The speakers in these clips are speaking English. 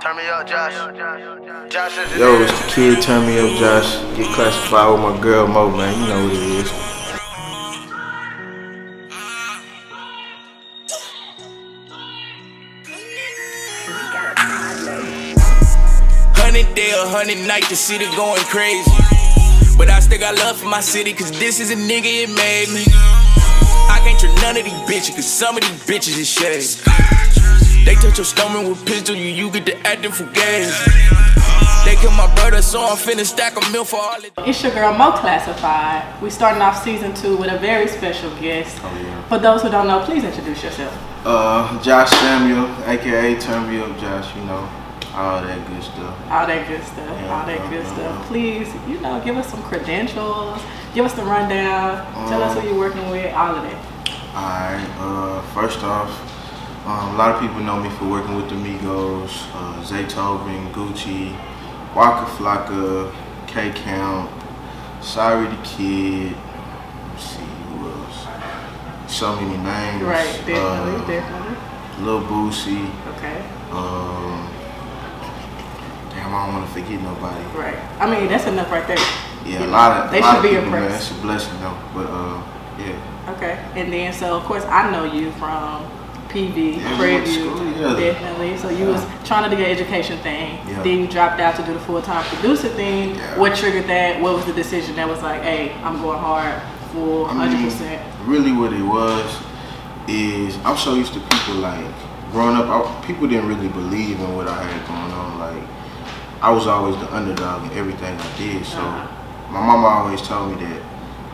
Turn me up, Josh. Josh is Yo, it's the kid, turn me up, Josh. Get classified with my girl Mo, man. You know what it is. Day or 100 night, the city going crazy. But I still got love for my city, cause this is a nigga, it made me. I can't trust none of these bitches, cause some of these bitches is shady. They touch your stomach with pistol, you get to acting fugazi. They kill my brother, so I'm finna stack a meal for all it. It's your girl MoClassified. We starting off season 2 with a very special guest. Oh, yeah. For those who don't know, please introduce yourself. Josh Samuel, aka Turn Me Up Josh, you know. All that good stuff. All that good stuff. Yeah, all that good stuff. Please, you know, give us some credentials. Give us the rundown. Tell us who you're working with. All of that. Alright, first off, a lot of people know me for working with the Migos, Zaytoven, Gucci, Waka Flocka, K Count, Sorry the Kid. Let's see who else. So many names. Right, definitely. Lil Boosie. Okay. I don't want to forget nobody. Right. I mean, that's enough right there. Yeah, a lot of they should be people, impressed. man. It's a blessing though. But yeah. Okay. And then, so of course, I know you from PV, Preview, definitely. So you was trying to do your education thing. Yeah. Then you dropped out to do the full-time producer thing. Yeah. What triggered that? What was the decision that was like, hey, I'm going hard, full, 100%? Really, what it was is I'm so used to people like growing up. People didn't really believe in what I had going on. Like, I was always the underdog in everything I did. So my mama always told me that,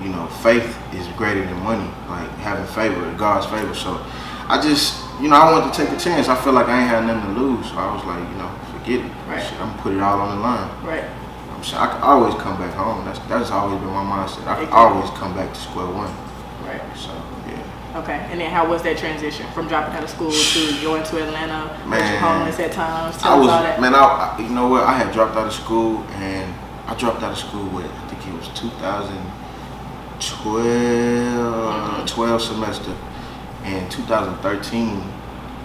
you know, faith is greater than money, like having favor, God's favor. So I just, you know, I wanted to take a chance. I feel like I ain't had nothing to lose. So I was like, you know, forget it. Right. Shit, I'm gonna put it all on the line. Right. I'm sure I can always come back home. That's always been my mindset. I can always come back to square one. Right. So yeah. Okay, and then how was that transition from dropping out of school to going to Atlanta? Man, was you homeless at times? Tell us all that. Man, you know what? I had dropped out of school, and I dropped out of school with, I think it was 12 semester. In 2013,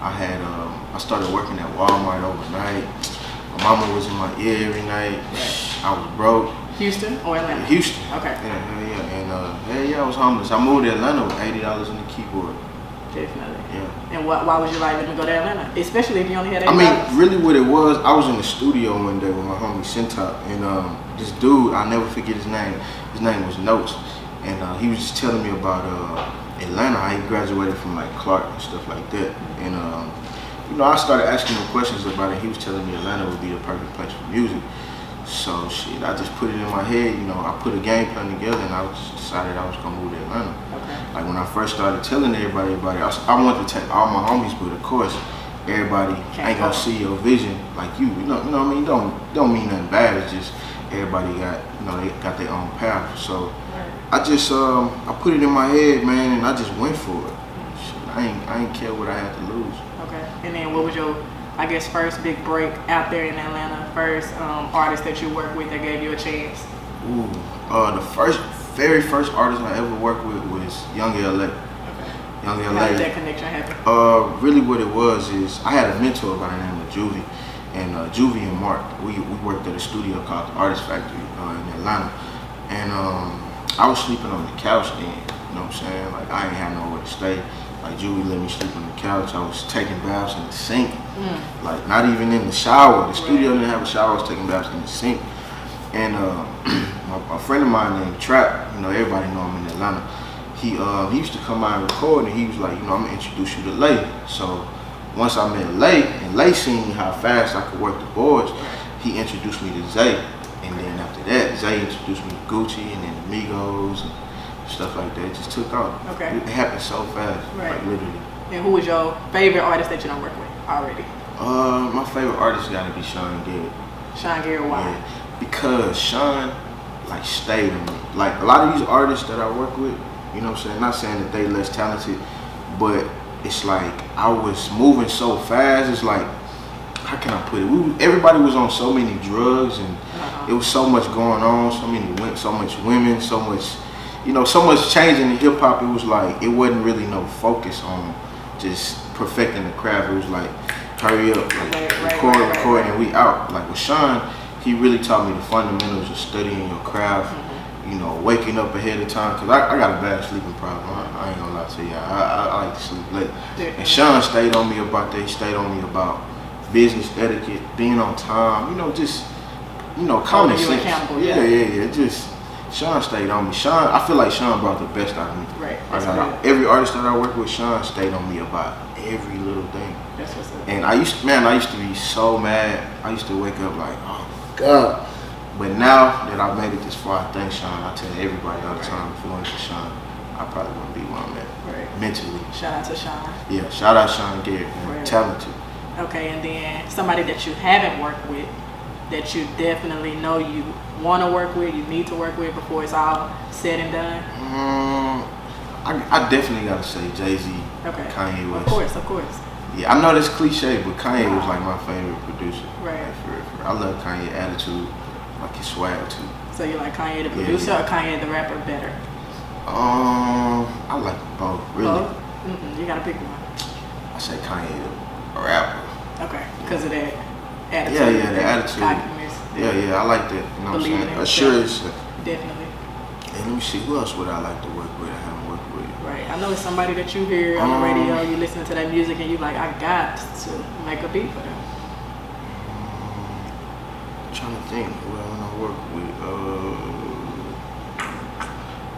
I started working at Walmart overnight. My mama was in my ear every night. I was broke. Houston or Atlanta? Houston. Okay. Yeah. And I was homeless. I moved to Atlanta with $80 in the keyboard. Definitely. Yeah. And why was you like, let me go to Atlanta? Especially if you only had $80. I mean, really what it was, I was in the studio one day with my homie Sintop, and this dude, I'll never forget his name. His name was Notes. And he was just telling me about Atlanta, how he graduated from like Clark and stuff like that. And you know, I started asking him questions about it. He was telling me Atlanta would be the perfect place for music. So shit, I just put it in my head, you know, I put a game plan together, and I just decided I was gonna move to Atlanta. Okay. Like when I first started telling everybody, I wanted to take all my homies, but of course, everybody ain't gonna see your vision like you. You know what I mean? Don't mean nothing bad. It's just everybody got, you know, they got their own path. So I just I put it in my head, man, and I just went for it. Shit, I ain't care what I had to lose. Okay. And then what was your, I guess, first big break out there in Atlanta? First artist that you worked with that gave you a chance? Ooh, the very first artist I ever worked with was Young LA. Okay. Young LA. How did that connection happen? Really what it was is I had a mentor by the name of Juvie, and Juvie and Mark, we worked at a studio called the Artist Factory in Atlanta, and I was sleeping on the couch then, you know what I'm saying? Like I ain't had nowhere to stay. Like Juvie let me sleep on the couch. I was taking baths in the sink, like not even in the shower. The studio didn't have a shower. I was taking baths in the sink. And a friend of mine named Trap, you know, everybody know him in Atlanta. He used to come out and record, and he was like, you know, I'm gonna introduce you to Lay. So once I met Lay, and Lay seen how fast I could work the boards, he introduced me to Zay. And then after that, Zay introduced me to Gucci, and then the Migos, and stuff like that. It just took off. Okay. It happened so fast, like literally. And who was your favorite artist that you don't work with already? My favorite artist gotta be Sean Garrett. Sean Garrett, why? Yeah, because Sean, like, stayed in me. Like, a lot of these artists that I work with, you know what I'm saying? Not saying that they less talented, but it's like I was moving so fast. It's like, how can I put it? Everybody was on so many drugs, and it was so much going on. So much women, so much, you know, so much changing in hip hop. It was like it wasn't really no focus on just perfecting the craft. It was like hurry up, like record, and we out. Like with Sean, he really taught me the fundamentals of studying your craft. You know, waking up ahead of time, cause I got a bad sleeping problem. I ain't gonna lie to you. I like to sleep late. And Sean stayed on me about that. He stayed on me about business etiquette, being on time. You know, just common sense. Yeah. Just Sean stayed on me. Sean, I feel like Sean brought the best out of me. Right. Every artist that I work with, Sean stayed on me about every little thing. That's what's up. And I used to be so mad. I used to wake up like, oh my God. But now that I've made it this far, I thank Sean. I tell everybody all the time, if it wasn't for Sean, I probably wouldn't be where I'm at. Right. Mentally. Shout out to Sean. Yeah, shout out Sean Garrett, man. Right. Talented. Okay, and then somebody that you haven't worked with, that you definitely know you want to work with, you need to work with before it's all said and done? I definitely got to say Jay-Z, Kanye West. Of course. Yeah, I know that's cliche, but Kanye was like my favorite producer. Right. Like, I love Kanye's attitude. Like his swag too. So you like Kanye the producer or Kanye the rapper better? I like both, really. Both? You gotta pick one. I say Kanye the rapper. Okay, because of that attitude. Yeah, the attitude. Yeah, I like that. You know what I'm saying? Assurance. Definitely. And let me see, who else would I like to work with? I haven't worked with. Right. I know it's somebody that you hear on the radio, you listen to that music, and you like, I got to make a beat for them. Trying to think who I want to work with.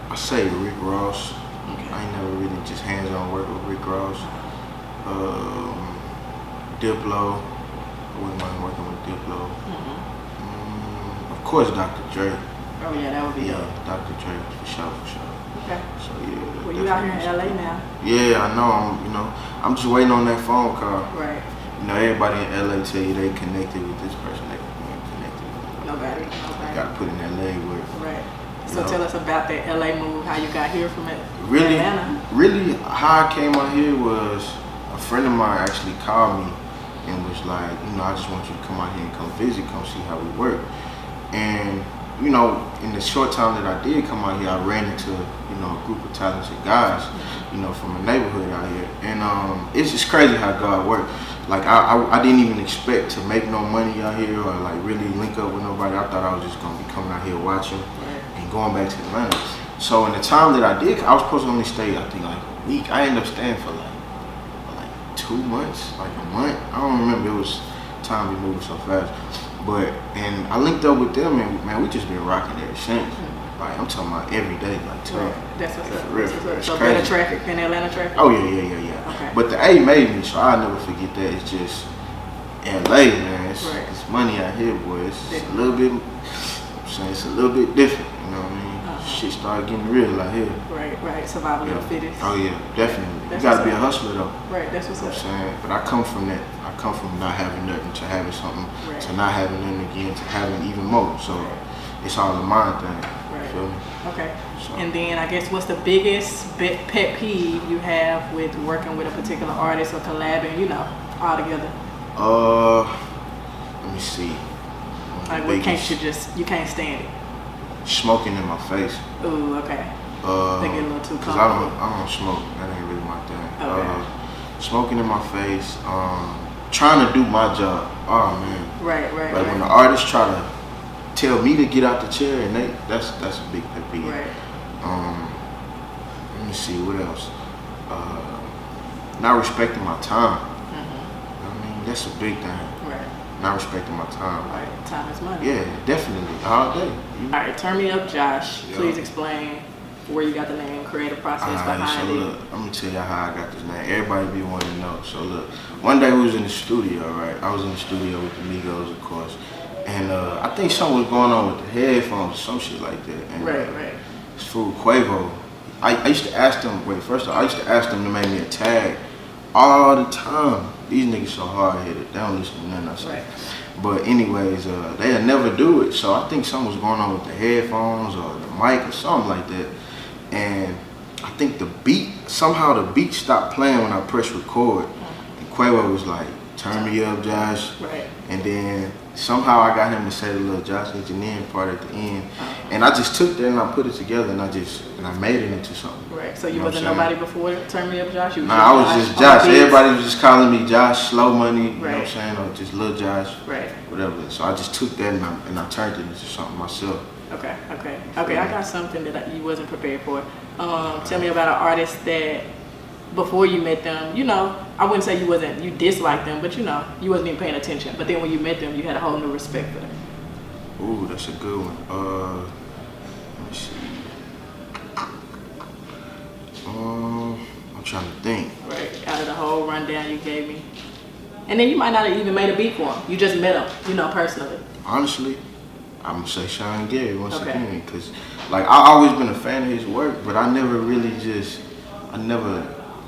I say Rick Ross. Okay. I ain't never really just hands-on work with Rick Ross. Diplo. I wouldn't mind working with Diplo. Of course, Dr. Dre. Oh yeah, that would be Dr. Dre for sure. Okay. So yeah. Well, you out here in LA now. Yeah, I know. I'm just waiting on that phone call. Right. You know, everybody in LA tell you they connected with this person. Nobody. You gotta put in that legwork. Right. So tell us about that LA move, how you got here from really, Atlanta. Really, how I came out here was a friend of mine actually called me and was like, I just want you to come out here and come visit, come see how we work. And, in the short time that I did come out here, I ran into, a group of talented guys, from a neighborhood out here. And it's just crazy how God works. Like, I didn't even expect to make no money out here or, like, really link up with nobody. I thought I was just going to be coming out here watching and going back to Atlanta. So, in the time that I did, I was supposed to only stay, I think, like a week. I ended up staying for, like 2 months, like a month. I don't remember. It was time be moving so fast. And I linked up with them, and, man, we just been rocking ever since. Like, I'm talking about every day, like, tough. That's what's up. It's so crazy. better traffic than Atlanta traffic? Oh, yeah. Okay. But the A made me, so I'll never forget that. It's just LA, man. It's money out here, boy. It's a little bit, it's a little bit different, you know what I mean? Shit started getting real out here. Right. Survival of the fittest. Oh, yeah, definitely. You gotta be a hustler, though. Right, that's what's up. You know what I'm saying? But I come from that. I come from not having nothing to having something, to not having nothing again, to having even more. So it's all a mind thing. Right. Feel me? Okay. So. And then I guess what's the biggest pet peeve you have with working with a particular artist or collabing, all together? Let me see. Like what you can't stand it? Smoking in my face. Ooh, okay. They get a little too comfortable. Cause I don't smoke. That ain't really my thing. Okay. Smoking in my face. Trying to do my job. Oh man. Right. Like when the artists try to tell me to get out the chair, and that's a big pet peeve. Right. Let me see what else. Not respecting my time. I mean, that's a big thing. Right. Not respecting my time. Right. Time is money. Yeah, definitely. All day. All right. Turn Me Up, Josh. Please explain where you got the name, creative process behind it. Look, I'm gonna tell you how I got this name. Everybody be wanting to know. So look, one day we was in the studio, right? I was in the studio with the Migos, of course. And I think something was going on with the headphones or some shit like that. And, Right. This fool Quavo, I used to ask them, I used to ask them to make me a tag all the time. These niggas so hard-headed, they don't listen to nothing I say. Right. But anyways, they'll never do it. So I think something was going on with the headphones or the mic or something like that. And I think somehow the beat stopped playing when I pressed record. And Quavo was like, Turn Me Up Josh. Right. And then somehow I got him to say the little Josh Engineering part at the end. And I just took that and I put it together and I made it into something. Right. So you wasn't nobody before Turn Me Up Josh? You was I was just Josh. Everybody was just calling me Josh, Slow Money, you know what I'm saying, or just Lil Josh, whatever. So I just took that and I turned it into something myself. Okay. I got something that you wasn't prepared for. Tell me about an artist that before you met them, you know, I wouldn't say you disliked them, but you know, you wasn't even paying attention. But then when you met them, you had a whole new respect for them. Ooh, that's a good one. Let me see. I'm trying to think. Right, out of the whole rundown you gave me. And then you might not have even made a beat for him. You just met him, you know, personally. Honestly, I'm gonna say Sean Gary once again, because like I always been a fan of his work, but I never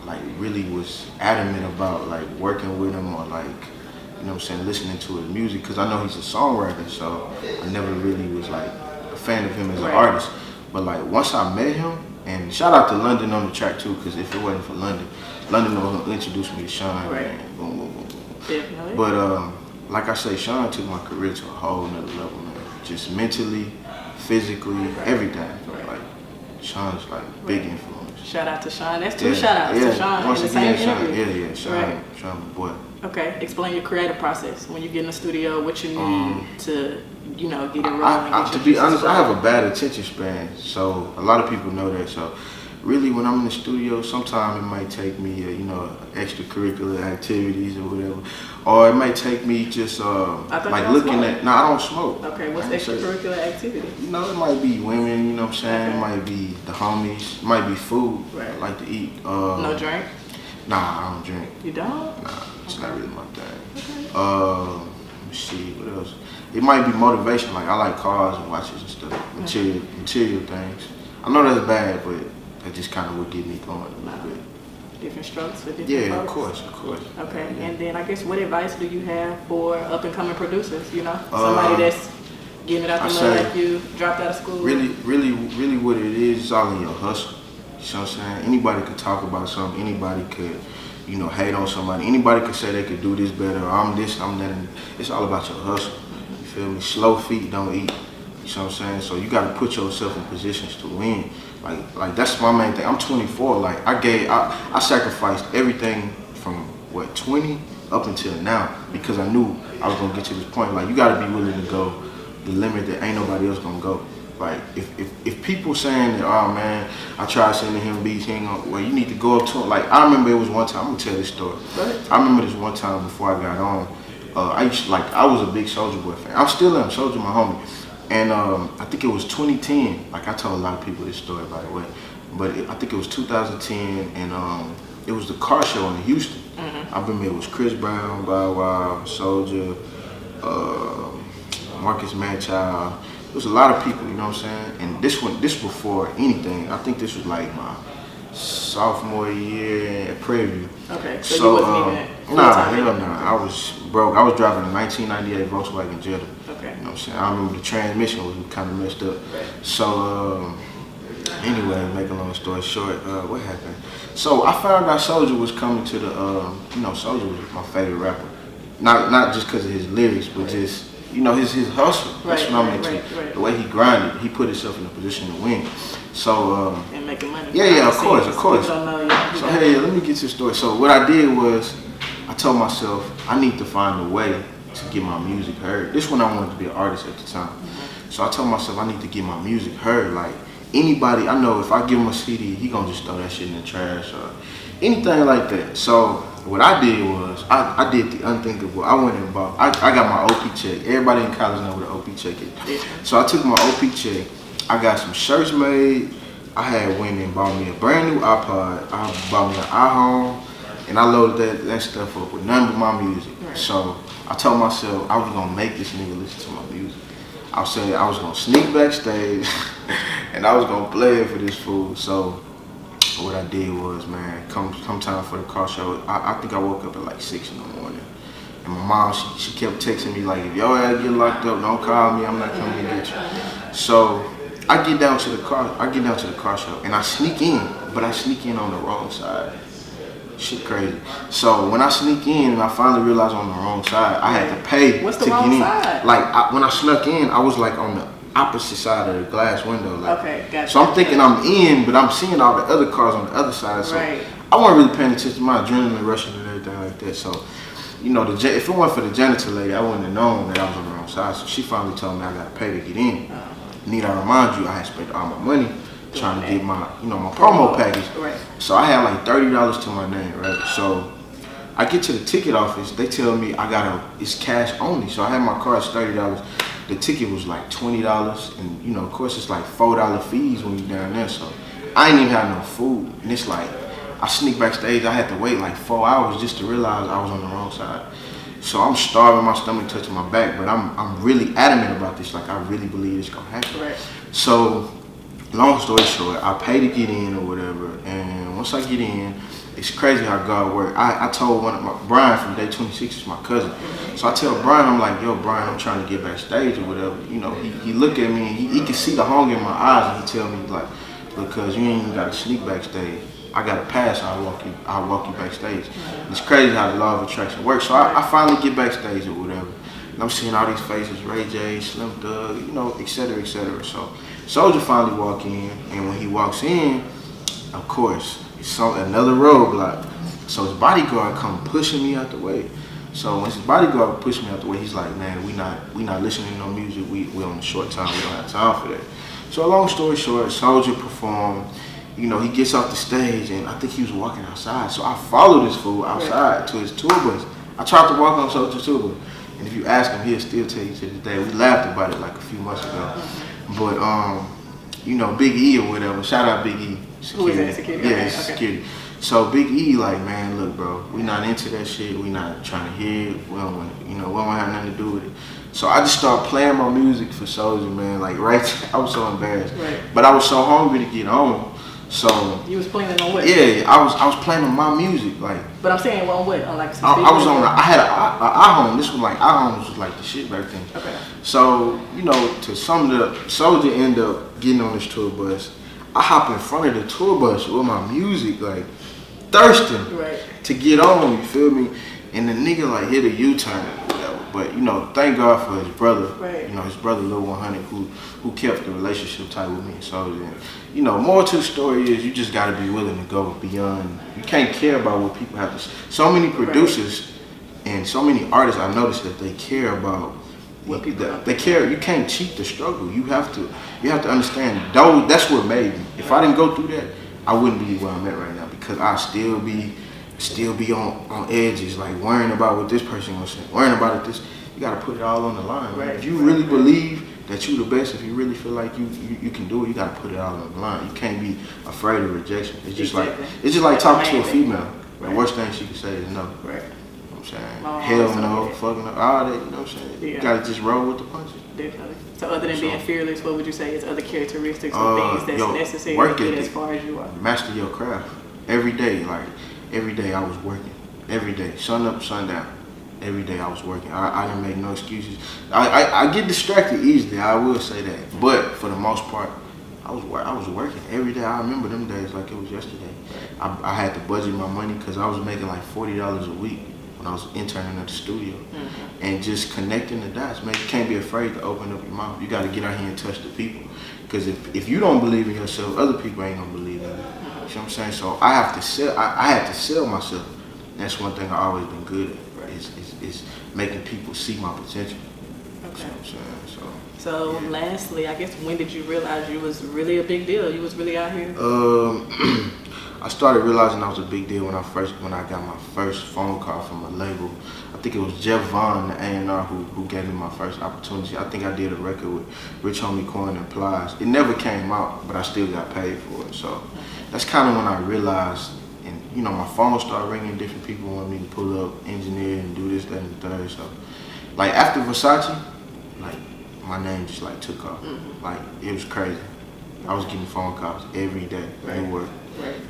like really was adamant about like working with him or like, you know what I'm saying, listening to his music, because I know he's a songwriter, so I never really was like a fan of him as an artist. But like once I met him, and shout out to London on the track too, because if it wasn't for London will introduce me to Sean. And boom, boom, boom, boom. Definitely. But like I say, Sean took my career to a whole nother level, man. Just mentally, physically, everything. Like Sean's like big influence. Shout out to Sean. That's two shout outs to Sean. Once in the again, same interview. Sean, my boy. Okay, explain your creative process when you get in the studio. What you need to, you know, get it rolling. To be honest, I have a bad attention span, so a lot of people know that. So really, when I'm in the studio, sometimes it might take me, you know, extracurricular activities or whatever, or it might take me just like looking at. No, I don't smoke. Okay, what's extracurricular activity? You know, it might be women. You know what I'm saying? It might be the homies. It might be food. I like to eat. No drink? Nah, I don't drink. You don't? Nah, it's not really my thing. Let me see, what else? It might be motivation. Like I like cars and watches and stuff, material things. I know that's bad, but that just kind of would get me going a little bit. Different strokes for different folks? Of course. Okay, and then I guess what advice do you have for up and coming producers? You know, somebody that's getting it out the mud like you, dropped out of school. Really, what it is, it's all in your hustle. You know what I'm saying? Anybody could talk about something. Anybody could, you know, hate on somebody. Anybody could say they could do this better. Or I'm this, I'm that. It's all about your hustle. You feel me? Slow feet don't eat. You know what I'm saying? So you got to put yourself in positions to win. Like that's my main thing. I'm 24. Like I sacrificed everything from 20 up until now because I knew I was gonna get to this point. Like you got to be willing to go the limit that ain't nobody else gonna go. Like if people saying that, oh man, I tried sending him beats, he ain't gonna, well, you need to go up to him. Like I remember it was one time. I'm gonna tell this story. I remember this one time before I got on. I was a big Soulja Boy fan. I'm still am. Soulja my homie. And I think it was 2010. Like I told a lot of people this story, by the way. But I think it was 2010, and it was the car show in Houston. I remember it was Chris Brown, Bow Wow, Soulja, Marcus Manchild. There was a lot of people, you know what I'm saying? And this before anything. I think this was like my sophomore year at Prairie View. Okay, so you wasn't even hell no. I was broke. I was driving a 1998 Volkswagen Jetta. Okay. You know what I'm saying? I remember the transmission was kind of messed up. So anyway, make a long story short, what happened? So I found out Soulja was coming to the, you know, Soulja was my favorite rapper. Not just because of his lyrics, but just, you know, his hustle. That's what I'm into. The way he grinded, he put himself in a position to win. So and making money. Yeah, of course. So hey, let me get to the story. So what I did was, I told myself I need to find a way to get my music heard. This when I wanted to be an artist at the time. So I told myself I need to get my music heard. Like anybody, I know if I give him a CD, he gonna just throw that shit in the trash or anything like that. So what I did was, I did the unthinkable. I went and bought, I got my OP check. Everybody in college know what an OP check is. So I took my OP check, I got some shirts made, I had went and bought me a brand new iPod, I bought me an iPhone, and I loaded that stuff up with none but my music. So I told myself I was gonna make this nigga listen to my music. I said I was gonna sneak backstage and I was gonna play it for this fool. So what I did was, man, come time for the car show, I think I woke up at like 6 in the morning. And my mom, she kept texting me like, if your ass get locked up, don't call me, I'm not coming to get you. So I get down to the car show and I sneak in, but I sneak in on the wrong side. Shit crazy. So when I sneak in and I finally realized I'm on the wrong side, I had to pay What's the to wrong get in. side? Like when I snuck in, I was like on the opposite side of the glass window. Like, Okay, gotcha. so I'm thinking I'm in, but I'm seeing all the other cars on the other side. So Right. I wasn't really paying attention to my adrenaline rushing and everything like that. So, you know, if it weren't for the janitor lady, I wouldn't have known that I was on the wrong side. So she finally told me I got to pay to get in. Need I remind you, I had spent all my money trying to get my, my promo package. Right. So I had like $30 to my name, right? So I get to the ticket office, they tell me it's cash only. So I had my card, it's $30. The ticket was like $20, and of course it's like $4 fees when you're down there. So I ain't even have no food, and it's like I sneak backstage. I had to wait like 4 hours just to realize I was on the wrong side. So I'm starving, my stomach touching my back, but I'm really adamant about this. Like I really believe it's gonna happen. Right. So long story short, I pay to get in or whatever, and once I get in, it's crazy how God works. I told Brian from Day 26 is my cousin. So I tell Brian, I'm like, yo, Brian, I'm trying to get backstage or whatever. He look at me and he can see the hunger in my eyes, and he tell me like, because you ain't even got to sneak backstage. I got a pass, I'll walk you backstage. It's crazy how the law of attraction works. So I finally get backstage or whatever. And I'm seeing all these faces, Ray J, Slim Thug, et cetera, et cetera. So Soldier finally walk in, and when he walks in, of course, it's another roadblock. So his bodyguard come pushing me out the way. So when his bodyguard pushed me out the way, he's like, man, we not listening to no music. We on a short time. We don't have time for that. So long story short, Soldier performed. He gets off the stage, and I think he was walking outside. So I followed this fool outside to his tour bus. I tried to walk on Soldier's tour bus, and if you ask him, he'll still tell you to this day. We laughed about it like a few months ago. But Big E or whatever. Shout out Big E. Who is that? Security? Yeah, Okay. security. So Big E like, man, look, bro, we not into that shit. We not trying to hear it. We don't have nothing to do with it. So I just started playing my music for Soldier, man. Like I was so embarrassed, right. But I was so hungry to get on. So you was playing it on what? Yeah, I was playing on my music, like. But I'm saying on what? On like some I was on. I had an iHome. This was like iHomes was like the shit back then. Okay. So to some of the Soldier end up getting on this tour bus. I hop in front of the tour bus with my music, like thirsting to get on. You feel me? And the nigga like hit a U-turn or whatever. But thank God for his brother. Right. His brother Lil 100 who kept the relationship tight with me and Soldier. And, more to the story is you just got to be willing to go beyond. You can't care about what people have to say. So many producers and so many artists, I noticed that they care about what people they care. You can't cheat the struggle. You have to understand. That's what made me. If I didn't go through that, I wouldn't be where I'm at right now, because I still be on edges, like worrying about what this person gonna say, worrying about this. You gotta put it all on the line. Right? If you really believe that you the best, if you really feel like you can do it, you gotta put it all on the line. You can't be afraid of rejection. It's just like talking to a female. The worst thing she can say is no. Right. You know what I'm saying? Hell no, fucking no, all that. You know what I'm saying? You gotta just roll with the punches. Definitely. So other than being fearless, what would you say is other characteristics or things that's necessary to get as far as you are? Master your craft. Every day, I was working. Every day, sun up, sun down. Every day I was working. I didn't make no excuses. I get distracted easily, I will say that. But for the most part, I was working every day. I remember them days like it was yesterday. I had to budget my money because I was making like $40 a week when I was interning at the studio. And just connecting the dots, man. You can't be afraid to open up your mouth. You got to get out here and touch the people. Because if you don't believe in yourself, other people ain't gonna believe in you. You know what I'm saying? So I have to sell. I had to sell myself. That's one thing I've always been good at. Is making people see my potential. Okay. You know what I'm saying? So lastly, I guess, when did you realize you was really a big deal? You was really out here? I started realizing I was a big deal when I got my first phone call from a label. I think it was Jeff Vaughn, the A&R, who gave me my first opportunity. I think I did a record with Rich Homie Coin and Plies. It never came out, but I still got paid for it. So that's kind of when I realized, and my phone started ringing, different people wanted me to pull up, engineer, and do this, that, and the third. So, like after Versace, like my name just like took off. Like it was crazy. I was getting phone calls every day. They were.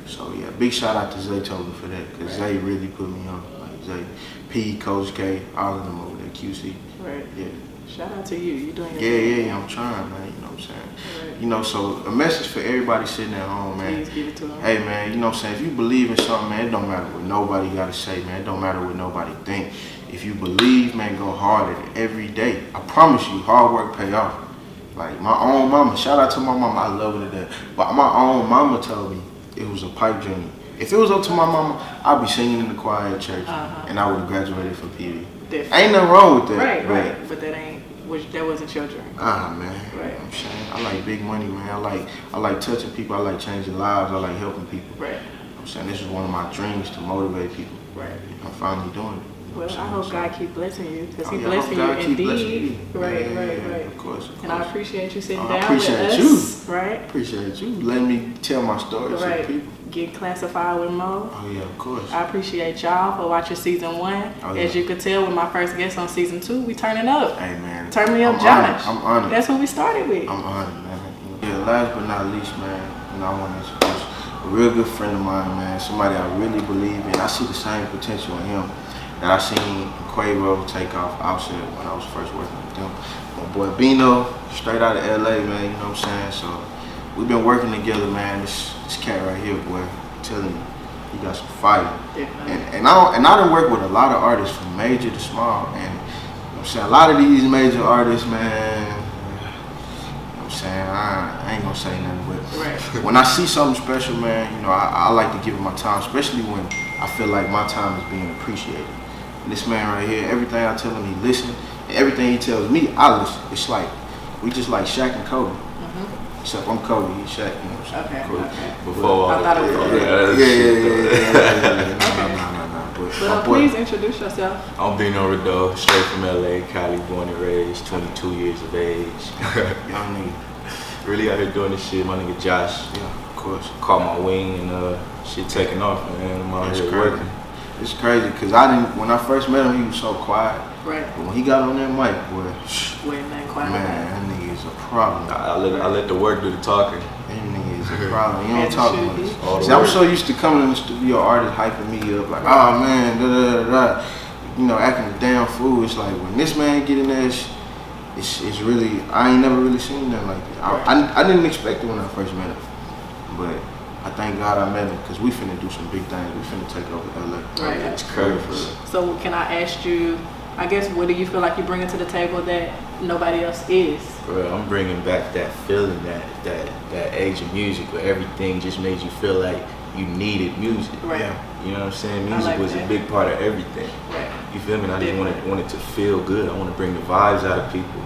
So yeah, big shout out to Zaytoven for that, because Zay really put me on. Like Zay, P, Coach K, all of them over there. the QC. Right. Yeah. Shout out to you. You doing your thing. Yeah, I'm trying, man. You know what I'm saying? Right. You know, so a message for everybody sitting at home, man. Please give it to them. Hey, man, you know what I'm saying? If you believe in something, man, it don't matter what nobody got to say, man. It don't matter what nobody think. If you believe, man, go hard at it every day. I promise you, hard work pay off. Like my own mama, shout out to my mama, I love her to death. But my own mama told me it was a pipe dream. If it was up to my mama, I'd be singing in the choir at church, and I would have graduated from PV. Ain't nothing wrong with that. Right. But that wasn't your dream. Man. Right. I'm saying I like big money, man. I like touching people. I like changing lives. I like helping people. Right. I'm saying this is one of my dreams to motivate people. Right. I'm finally doing it. Well, I hope God keep blessing you, because He blessing you indeed. Right. Of course. And I appreciate you sitting down with us. I appreciate you. Right. Appreciate you letting me tell my story to people. Get classified with Mo. Oh yeah, of course. I appreciate y'all for watching season 1. Oh, yeah. As you could tell with my first guest on season 2, we turning up. Hey man. Turn me up, Josh. I'm honored. That's what we started with. I'm honored, man. Yeah, last but not least, man, I want to introduce a real good friend of mine, man. Somebody I really believe in. I see the same potential in him that I seen Quavo take off Offset when I was first working with them. My boy Bino, straight out of LA, man, you know what I'm saying? So we've been working together, man. This cat right here, boy, I'm telling you, he got some fire. And I done work with a lot of artists from major to small, and you know what I'm saying, a lot of these major artists, man, you know what I'm saying, I ain't gonna say nothing, but when I see something special, man, you know, I like to give it my time, especially when I feel like my time is being appreciated. And this man right here, everything I tell him, he listens. And everything he tells me, I listen. It's like, we just like Shaq and Kobe. Except I'm Kobe, he's Shaq, you know what I'm saying? Okay. Before I thought it was Yeah. But please introduce yourself. I'm Bino Rideau, straight from LA, Cali, born and raised, 22 years of age. Young nigga. Really out here doing this shit, my nigga Josh. Yeah, of course. Caught my wing and shit taking off, man. I'm out here working. It's crazy, because when I first met him, he was so quiet. Right. But when he got on that mic, boy, Man, quiet. Man, that nigga is a problem. I let the work do the talking. That nigga is a problem. He don't talk much. See, I'm so used to coming in the studio, artists hyping me up, like, oh man, you know, acting a damn fool. It's like, when this man get in there, it's really, I ain't never really seen nothing like that. I didn't expect it when I first met him. But I thank God I met him, because we finna do some big things. We finna take over LA. Right. It's crazy. So can I ask you, I guess, what do you feel like you're bringing to the table that nobody else is? Bro, I'm bringing back that feeling, that age of music where everything just made you feel like you needed music. Right. You know what I'm saying? Music was a big part of everything. Right. You feel me? I just want it to feel good. I want to bring the vibes out of people.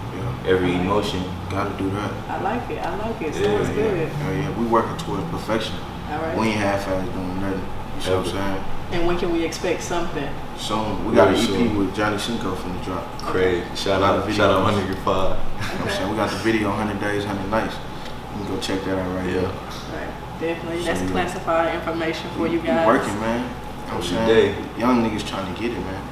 Every emotion. Gotta do that. I like it. Sounds good. Yeah, we working towards perfection. All right. We ain't half-ass doing nothing. You see what I'm saying? And when can we expect something? Soon. We got an EP with Johnny Cinco from the drop. Crazy. Shout out my nigga 5. You know what I'm saying? We got the video 100 Days, 100 Nights. You can go check that out right here. Right. Definitely. That's classified information for you guys. We working, man. You know what I'm saying? Young niggas trying to get it, man.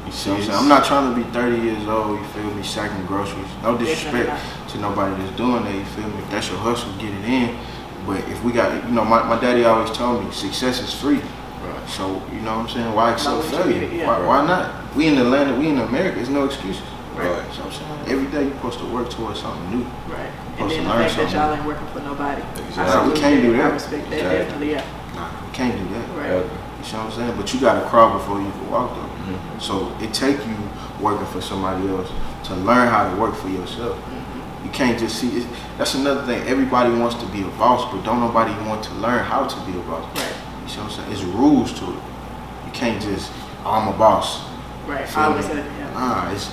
You see what I'm saying? I'm not trying to be 30 years old, you feel me, sacking groceries. No disrespect to nobody that's doing that, you feel me? If that's your hustle, get it in. But if we got, you know, my daddy always told me, success is free. Right. So, you know what I'm saying? Why accept failure? Why not? We in the land, we in America, there's no excuses. Right. So I'm saying, every day you're supposed to work towards something new. Right. And then the fact that y'all ain't working for nobody. Exactly. We can't do that. I respect that, definitely, Nah, we can't do that. Right. You know what I'm saying? But you gotta crawl before you can walk though. So it take you working for somebody else to learn how to work for yourself. You can't just see it. That's another thing. Everybody wants to be a boss, but don't nobody want to learn how to be a boss. Right. You see what I'm saying? There's rules to it. You can't just, oh, I'm a boss. Right. It's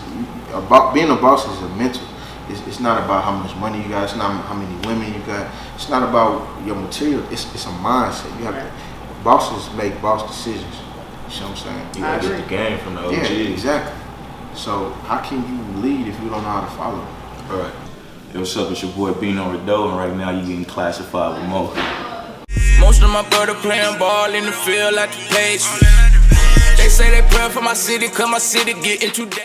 about being a boss is a mental. It's not about how much money you got. It's not how many women you got. It's not about your material. It's a mindset. You have to. Bosses make boss decisions. You see what I'm saying? You gotta get the game from the OG. Yeah, exactly. So how can you lead if you don't know how to follow? All right. Yo, what's up? It's your boy Bino Rideau, and right now you getting classified with Mo. Most of my brother playing ball in the field like the Patriots. They say they pray for my city, cause my city getting too